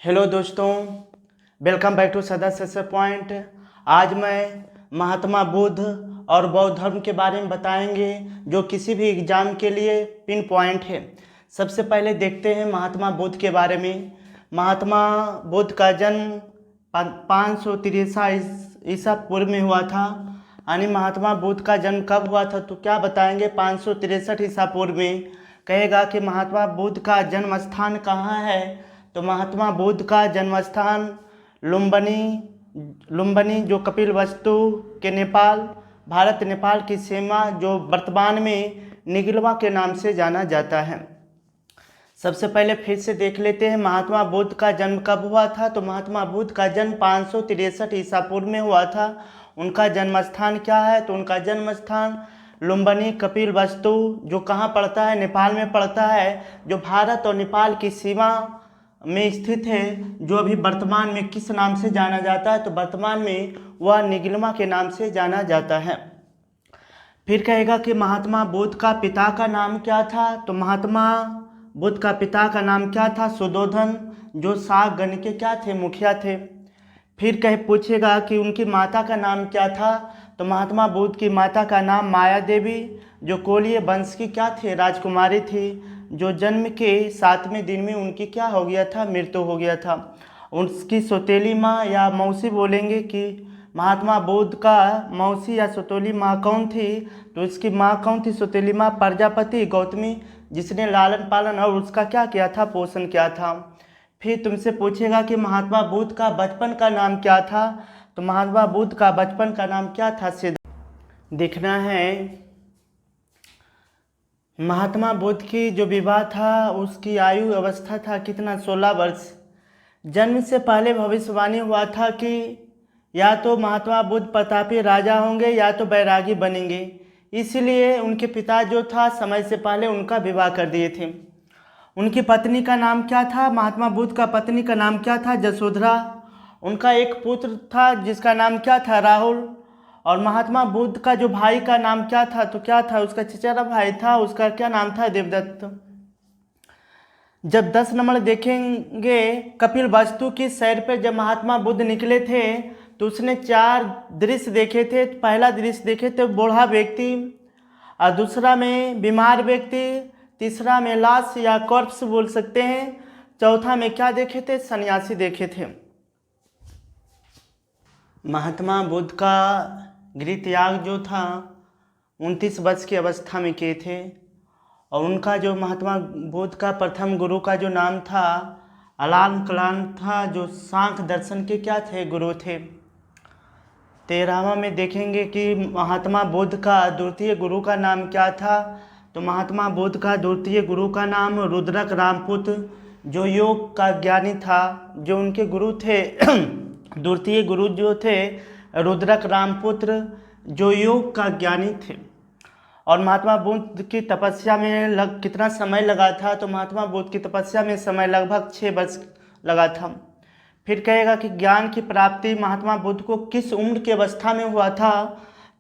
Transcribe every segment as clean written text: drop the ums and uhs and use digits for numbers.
Hello दोस्तों, welcome back to सदस्य point. आज मैं महात्मा बुद्ध और बौद्ध धर्म के बारे में बताएंगे जो किसी भी एग्जाम के लिए पिन पॉइंट है। सबसे पहले देखते हैं महात्मा बुद्ध के बारे में। महात्मा बुद्ध का जन्म 563 ईसा पूर्व में हुआ था। यानी महात्मा बुद्ध का जन्म कब हुआ था तो क्या बताएंगे, 563 ईसा पूर्व में। कहेगा कि महात्मा बुद्ध का जन्म स्थान कहाँ है, तो महात्मा बुद्ध का जन्म स्थान लुम्बिनी जो कपिलवस्तु के नेपाल, भारत नेपाल की सीमा, जो वर्तमान में निगलवा के नाम से जाना जाता है। सबसे पहले फिर से देख लेते हैं महात्मा बुद्ध का जन्म कब हुआ था। तो महात्मा बुद्ध का जन्म 563 ईसा पूर्व में हुआ था। उनका जन्म स्थान क्या है, तो उनका जन्म स्थान लुम्बिनी कपिलवस्तु जो कहाँ पड़ता है, नेपाल में पड़ता है, जो भारत और नेपाल की सीमा में स्थित है, जो अभी वर्तमान में किस नाम से जाना जाता है, तो वर्तमान में वह निगलमा के नाम से जाना जाता है। फिर कहेगा कि महात्मा बुद्ध का पिता का नाम क्या था, तो महात्मा बुद्ध का पिता का नाम क्या था, सुद्धोधन, जो शाक गण के क्या थे, मुखिया थे। फिर पूछेगा कि उनकी माता का नाम क्या था, तो महात्मा बुद्ध की माता का नाम माया देवी, जो कोलीय वंश की क्या थे, राजकुमारी थी, जो जन्म के 7वें दिन में उनकी क्या हो गया था, मृत्यु हो गया था। उसकी सौतेली माँ या मौसी बोलेंगे कि महात्मा बुद्ध का मौसी या सौतेली माँ कौन थी, तो उसकी माँ कौन थी, सौतेली माँ प्रजापति गौतमी, जिसने लालन पालन और उसका क्या किया था, पोषण किया था। फिर तुमसे पूछेगा कि महात्मा बुद्ध का बचपन का नाम क्या था, तो महात्मा बुद्ध का बचपन का नाम क्या था, सिद्धार्थ। देखना है महात्मा बुद्ध की जो विवाह था उसकी आयु अवस्था था कितना, 16 वर्ष। जन्म से पहले भविष्यवाणी हुआ था कि या तो महात्मा बुद्ध प्रतापी राजा होंगे या तो बैरागी बनेंगे, इसलिए उनके पिता जो था समय से पहले उनका विवाह कर दिए थे। उनकी पत्नी का नाम क्या था, महात्मा बुद्ध का पत्नी का नाम क्या था, जसोधरा। उनका एक पुत्र था जिसका नाम क्या था, राहुल। और महात्मा बुद्ध का जो भाई का नाम क्या था, तो क्या था, उसका चचेरा भाई था, उसका क्या नाम था, देवदत्त। जब 10 नंबर देखेंगे, कपिलवस्तु की सैर पर जब महात्मा बुद्ध निकले थे तो उसने 4 दृश्य देखे थे। पहला दृश्य देखे थे बूढ़ा व्यक्ति, और दूसरा में बीमार व्यक्ति, तीसरा में लाश या कॉर्प्स बोल सकते हैं, चौथा में क्या देखे थे, सन्यासी देखे थे। महात्मा बुद्ध का गृह त्याग जो था 29 वर्ष की अवस्था में किए थे। और उनका जो महात्मा बुद्ध का प्रथम गुरु का जो नाम था अलान कलान था, जो सांख्य दर्शन के क्या थे, गुरु थे। 13वां में देखेंगे कि महात्मा बुद्ध का द्वितीय गुरु का नाम क्या था, तो महात्मा बुद्ध का द्वितीय गुरु का नाम रुद्रक रामपुत्र, जो योग का ज्ञानी था, जो उनके गुरु थे द्वितीय गुरु जो थे रुद्रक रामपुत्र, जो योग का ज्ञानी थे। और महात्मा बुद्ध की तपस्या में कितना समय लगा था, तो महात्मा बुद्ध की तपस्या में समय लगभग 6 वर्ष लगा था। फिर कहेगा कि ज्ञान की प्राप्ति महात्मा बुद्ध को किस उम्र की अवस्था में हुआ था,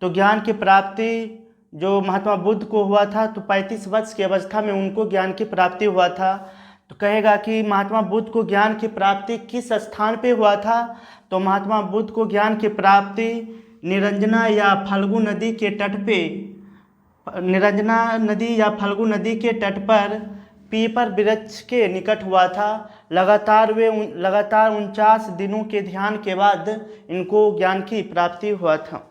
तो ज्ञान की प्राप्ति जो महात्मा बुद्ध को हुआ था तो 35 वर्ष की अवस्था में उनको ज्ञान की प्राप्ति हुआ था। तो कहेगा कि महात्मा बुद्ध को ज्ञान की प्राप्ति किस स्थान पे हुआ था, तो महात्मा बुद्ध को ज्ञान की प्राप्ति निरंजना या फल्गु नदी के तट पे, निरंजना नदी या फल्गु नदी के तट पर पीपल वृक्ष के निकट हुआ था। लगातार 49 दिनों के ध्यान के बाद इनको ज्ञान की प्राप्ति हुआ था।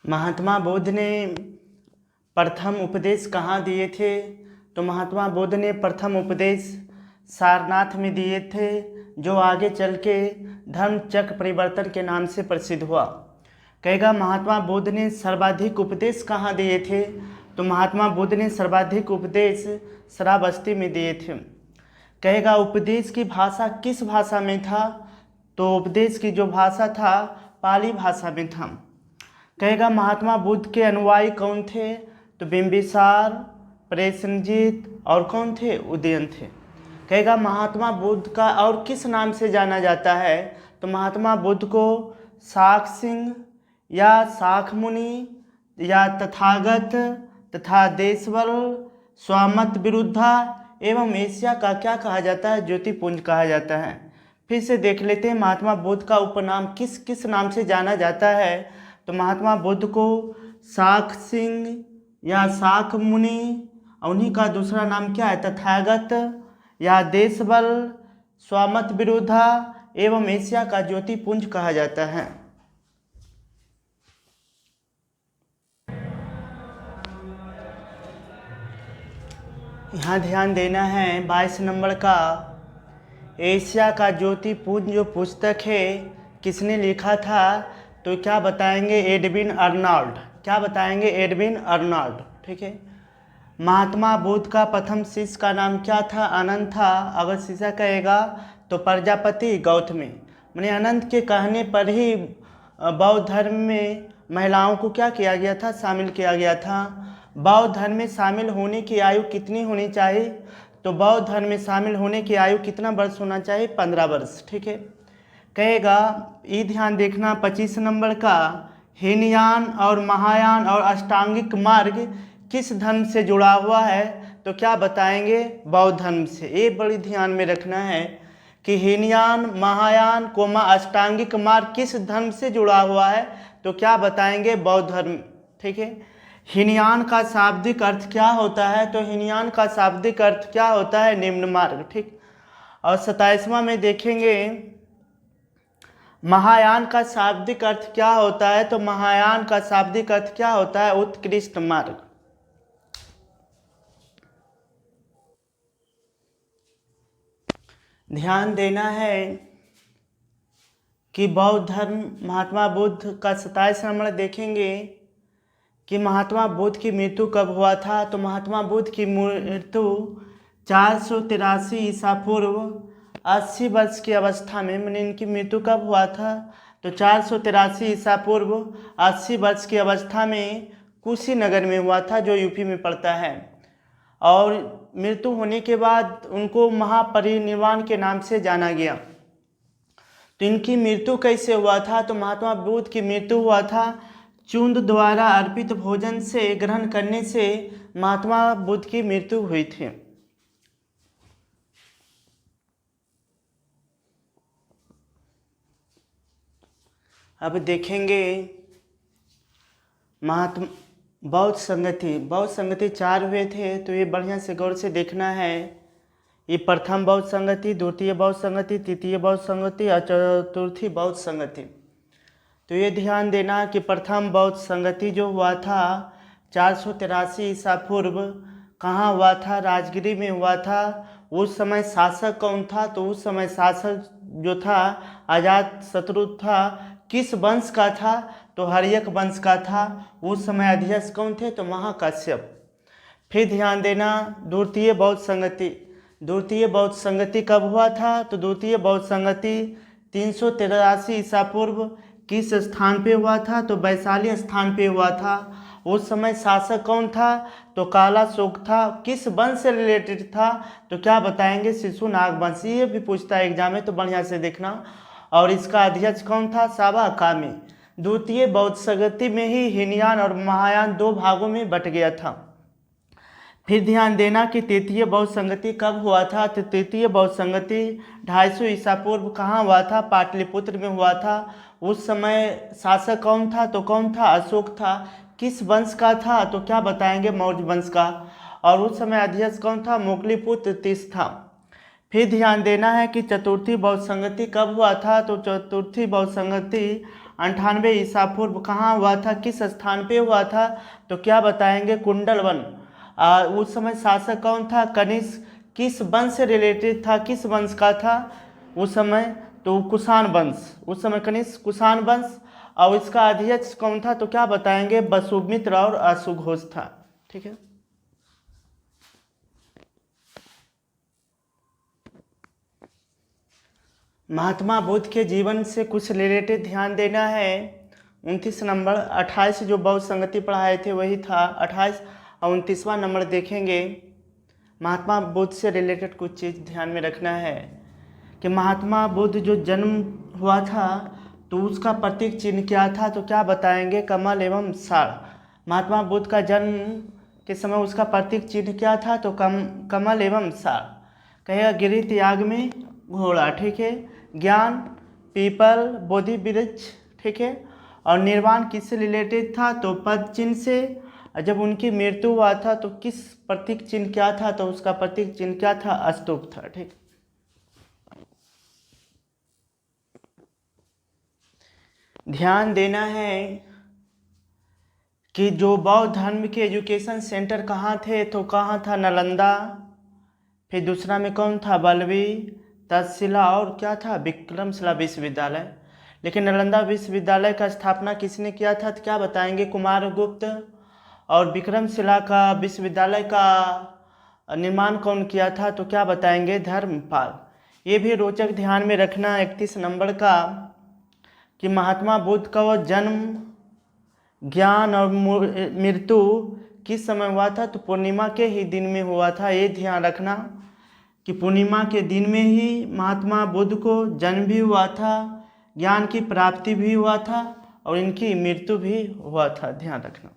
महात्मा बुद्ध ने प्रथम उपदेश कहाँ दिए थे, तो महात्मा बुद्ध ने प्रथम उपदेश सारनाथ में दिए थे, जो आगे चल के धर्म चक्र परिवर्तन के नाम से प्रसिद्ध हुआ। कहेगा महात्मा बुद्ध ने सर्वाधिक उपदेश कहाँ दिए थे, तो महात्मा बुद्ध ने सर्वाधिक उपदेश श्रावस्ती में दिए थे। कहेगा उपदेश की भाषा किस भाषा में था, तो उपदेश की जो भाषा था पाली भाषा में था। कहेगा महात्मा बुद्ध के अनुयायी कौन थे, तो बिंबिसार, प्रेसनजीत और कौन थे, उदयन थे। कहेगा महात्मा बुद्ध का और किस नाम से जाना जाता है, तो महात्मा बुद्ध को शाक सिंह या शाक मुनि, या तथागत तथा देशबल स्वामत विरुद्धा एवं एशिया का क्या कहा जाता है? ज्योतिपुंज कहा जाता है। फिर से देख लेते हैं महात्मा बुद्ध का उपनाम किस किस नाम से जाना जाता है। तो महात्मा बुद्ध को शाक सिंह या शाक मुनि, उन्हीं का दूसरा नाम क्या है? तथागत या देशबल स्वामत विरुद्धा एवं एशिया का ज्योतिपुंज कहा जाता है। यहाँ ध्यान देना है 22 नंबर का, एशिया का ज्योतिपुंज जो पुस्तक है किसने लिखा था? तो क्या बताएंगे? Edwin Arnold. क्या बताएंगे? Edwin Arnold. ठीक है। महात्मा बुद्ध का प्रथम शिष्य का नाम क्या था? अनंत था। अगर शिष्य कहेगा तो प्रजापति गौतमी। माने अनंत के कहने पर ही बौद्ध धर्म में महिलाओं को क्या किया गया था? शामिल किया गया था। बौद्ध धर्म में शामिल होने की आयु कितनी होनी चाहिए? तो बौद्ध धर्म में शामिल होने की आयु कितना वर्ष होना चाहिए? 15 वर्ष। ठीक है। कहेगा, ये ध्यान देखना 25 नंबर का, हीनयान और महायान और अष्टांगिक मार्ग किस धर्म से जुड़ा हुआ है? तो क्या बताएंगे? बौद्ध धर्म से। ये बड़ी ध्यान में रखना है कि हीनयान, महायान कोमा अष्टांगिक मार्ग किस धर्म से जुड़ा हुआ है? तो क्या बताएंगे? बौद्ध धर्म। ठीक है। हीनयान का शाब्दिक अर्थ क्या होता है? तो हीनयान का शाब्दिक अर्थ क्या होता है? निम्न मार्ग। ठीक। और 27वां में देखेंगे महायान का शाब्दिक अर्थ क्या होता है? तो महायान का शाब्दिक अर्थ क्या होता है? उत्कृष्ट मार्ग। ध्यान देना है कि बौद्ध धर्म माहात्मा बुद्ध का 27 नंबर देखेंगे कि महात्मा बुद्ध की मृत्यु कब हुआ था? तो महात्मा बुद्ध की मृत्यु 483 ईसा पूर्व 80 वर्ष की अवस्था में, मैंने इनकी मृत्यु कब हुआ था? तो 483 ईसा पूर्व 80 वर्ष की अवस्था में कुशीनगर में हुआ था, जो यूपी में पड़ता है। और मृत्यु होने के बाद उनको महापरिनिर्वाण के नाम से जाना गया। तो इनकी मृत्यु कैसे हुआ था? तो महात्मा बुद्ध की मृत्यु हुआ था चूंद द्वारा अर्पित भोजन से ग्रहण करने से महात्मा बुद्ध की मृत्यु हुई थी। अब देखेंगे महात्मा बौद्ध संगति 4 हुए थे, तो ये बढ़िया से गौर से देखना है। ये प्रथम बौद्ध संगति, द्वितीय बौद्ध संगति, तृतीय बौद्ध संगति और चतुर्थी बौद्ध संगति। तो ये ध्यान देना कि प्रथम बौद्ध संगति जो हुआ था 483 ईसा पूर्व कहाँ हुआ था? राजगिरी में हुआ था। उस समय शासक कौन था? तो उस समय शासक जो था अजात शत्रु था। किस वंश का था? तो हर्यक वंश का था। उस समय अध्यक्ष कौन थे? तो महाकाश्यप। फिर ध्यान देना द्वितीय बौद्ध संगति कब हुआ था? तो द्वितीय बौद्ध संगति 383 ईसा पूर्व किस स्थान पे हुआ था? तो वैशाली स्थान पे हुआ था। उस समय शासक कौन था? तो कालाशोक था। किस वंश से रिलेटेड था? तो क्या बताएंगे? शिशुनाग वंश। ये भी पूछता है एग्जाम में, तो बढ़िया से देखना। और इसका अध्यक्ष कौन था? साबा कामी। द्वितीय बौद्ध संगति में ही हीनयान और महायान 2 भागों में बट गया था। फिर ध्यान देना कि तृतीय बौद्ध संगति कब हुआ था? तो तृतीय बौद्ध संगति 250 ईसा पूर्व कहाँ हुआ था? पाटलिपुत्र में हुआ था। उस समय शासक कौन था? तो कौन था? अशोक था। किस वंश का था? तो क्या बताएंगे? मौर्य वंश का। और उस समय अध्यक्ष कौन था? मोगलीपुत्र तीस था। फिर ध्यान देना है कि चतुर्थी बौद्ध संगति कब हुआ था? तो चतुर्थी बौद्ध संगति 98 ईसा पूर्व कहाँ हुआ था? किस स्थान पे हुआ था? तो क्या बताएंगे? कुंडलवन। उस समय शासक कौन था? कनिष्क। किस वंश से रिलेटेड था? किस वंश का था उस समय? तो कुषाण वंश। उस समय कनिष्क कुषाण वंश। और इसका अध्यक्ष कौन था? तो क्या बताएंगे? वसुमित्र और अशुघोष था। ठीक है। महात्मा बुद्ध के जीवन से कुछ रिलेटेड ध्यान देना है। 29 नंबर 28 जो बौद्ध संगति पढ़ाए थे वही था 28। और 29वां नंबर देखेंगे महात्मा बुद्ध से रिलेटेड कुछ चीज़ ध्यान में रखना है कि महात्मा बुद्ध जो जन्म हुआ था तो उसका प्रतीक चिन्ह क्या था? तो क्या बताएंगे? कमल एवं साड़। महात्मा बुद्ध का जन्म के समय उसका प्रतीक चिन्ह क्या था? तो कमल एवं सार। कहेगा गिरि त्याग में घोड़ा, ठीक है। ज्ञान पीपल बोधि वृक्ष, ठीक है। और निर्वाण किससे रिलेटेड था? तो पद चिन्ह से। जब उनकी मृत्यु हुआ था तो किस प्रतीक चिन्ह क्या था? तो उसका प्रतीक चिन्ह क्या था? स्तूप था, ठीक। ध्यान देना है कि जो बौद्ध धर्म के एजुकेशन सेंटर कहाँ थे? तो कहाँ था? नालंदा। फिर दूसरा में कौन था? बल्लवी, तक्षशिला और क्या था? विक्रमशिला विश्वविद्यालय। लेकिन नालंदा विश्वविद्यालय का स्थापना किसने किया था? तो क्या बताएंगे? कुमारगुप्त। और विक्रमशिला का विश्वविद्यालय का निर्माण कौन किया था? तो क्या बताएंगे? धर्मपाल। ये भी रोचक ध्यान में रखना 31 नंबर का कि महात्मा बुद्ध का वो जन्म, ज्ञान और मृत्यु किस समय हुआ था? तो पूर्णिमा के ही दिन में हुआ था। ये ध्यान रखना कि पूर्णिमा के दिन में ही महात्मा बुद्ध को जन्म भी हुआ था, ज्ञान की प्राप्ति भी हुआ था और इनकी मृत्यु भी हुआ था। ध्यान रखना।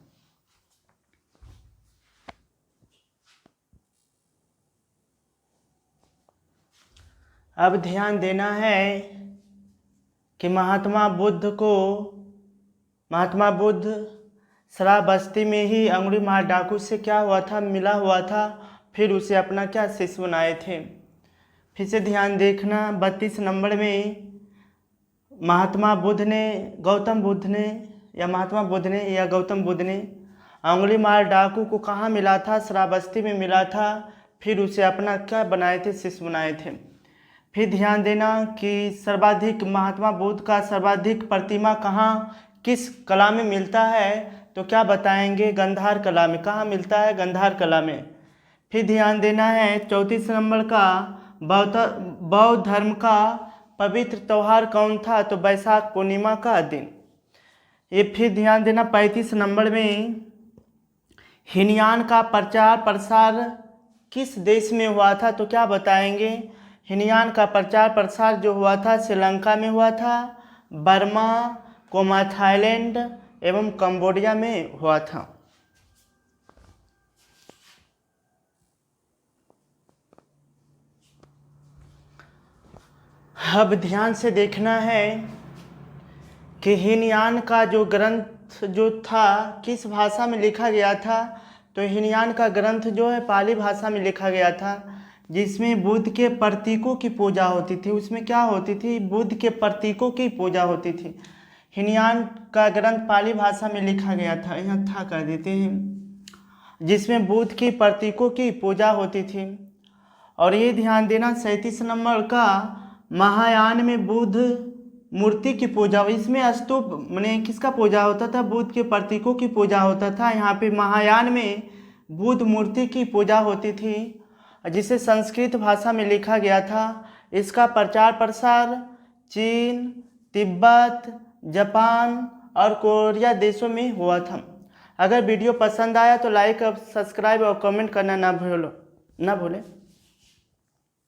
अब ध्यान देना है कि महात्मा बुद्ध श्रावस्ती में ही अंगुलीमाल डाकू से क्या हुआ था? मिला हुआ था। फिर उसे अपना क्या शिष्य बनाए थे। फिर से ध्यान देखना 32 नंबर में महात्मा बुद्ध ने गौतम बुद्ध ने अंगुलीमाल डाकू को कहाँ मिला था? श्रावस्ती में मिला था। फिर उसे अपना क्या बनाए थे? शिष्य बनाए थे। फिर ध्यान देना कि सर्वाधिक महात्मा बुद्ध का सर्वाधिक प्रतिमा कहाँ, किस कला में मिलता है? तो क्या बताएंगे? गंधार कला में। कहाँ मिलता है? गंधार कला में। फिर ध्यान देना है 34 नंबर का बौद्ध धर्म का पवित्र त्यौहार कौन था? तो बैसाख पूर्णिमा का दिन। ये फिर ध्यान देना 35 नंबर में हीनयान का प्रचार प्रसार किस देश में हुआ था? तो क्या बताएंगे? हीनयान का प्रचार प्रसार जो हुआ था श्रीलंका में हुआ था, बर्मा, कोमा थाईलैंड एवं कंबोडिया में हुआ था। अब ध्यान से देखना है कि हीनयान का जो ग्रंथ जो था किस भाषा में लिखा गया था? तो हीनयान का ग्रंथ जो है पाली भाषा में लिखा गया था, जिसमें बुद्ध के प्रतीकों की पूजा होती थी। उसमें क्या होती थी? बुद्ध के प्रतीकों की पूजा होती थी। हीनयान का ग्रंथ पाली भाषा में लिखा गया था, यहाँ था कर देते हैं, जिसमें बुद्ध की प्रतीकों की पूजा होती थी। और ये ध्यान देना 37 नंबर का महायान में बुद्ध मूर्ति की पूजा, इसमें स्तूप माने किसका पूजा होता था? बुद्ध के प्रतीकों की पूजा होता था। यहाँ पे महायान में बुद्ध मूर्ति की पूजा होती थी, जिसे संस्कृत भाषा में लिखा गया था। इसका प्रचार प्रसार चीन, तिब्बत, जापान और कोरिया देशों में हुआ था। अगर वीडियो पसंद आया तो लाइक, सब्सक्राइब और कमेंट करना ना भूलें।